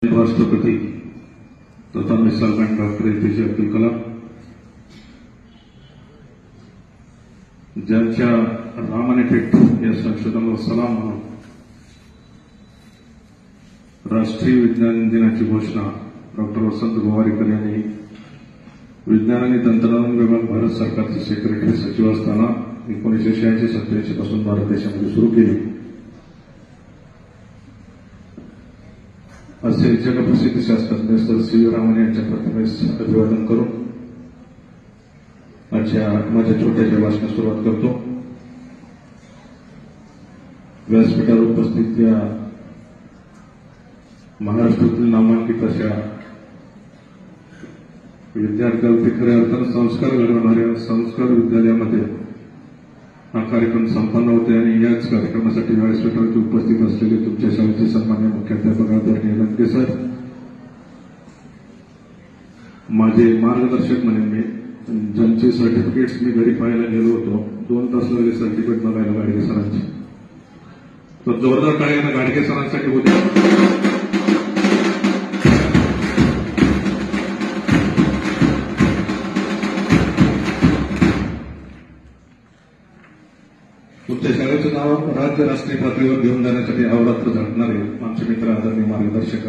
राष्ट्रपति तथा मिसाल man doctor APJ Abdul Kalam ज्यांच्या रामाने पेट या संशोधनाला सलाम म्हणून राष्ट्रीय विज्ञान दिनाची घोषणा डॉक्टर वसंत गोवारीकर यांनी विज्ञान आणि तंत्रज्ञान विभाग भारत सरकारचे सेक्रेटरी सचिव असताना 1986-87 पासून भारत देशामध्ये सुरू केली। असे जगप्रसिद्ध शास्त्रज्ञ सर सी रामन यांच्या प्रतिमेस अभिवादन करून आजच्या माझ्या छोट्याशा भाषणास सुरुवात करतो। व्यासपीठावर उपस्थित या महाराष्ट्रातील नामांकित अशा विद्यार्थ्यांचे खऱ्या अर्थानं संस्कार घडवणाऱ्या संस्कार विद्यालयामध्ये हा कार्यक्रम संपन्न होते आणि याच कार्यक्रमासाठी व्यासपीठावरती उपस्थित असलेले तुमच्या शाळेचे सन्मान्य मुख्याध्यापक आदरणीय लंके सर, माझे मार्गदर्शक म्हणून मी ज्यांचे सर्टिफिकेट्स मी घरी पाहायला गेलो होतो, 2 तास लागले सर्टिफिकेट बघायला गाडगे सरांचे। तर जोरदार टाळ्या गाडगे सरांसाठी होते। तुमच्या शाळेचं नाव राज्य राष्ट्रीय पातळीवर घेऊन जाण्यासाठी अहोरात्र झटणारे आमचे मित्र आदरणीय मार्गदर्शक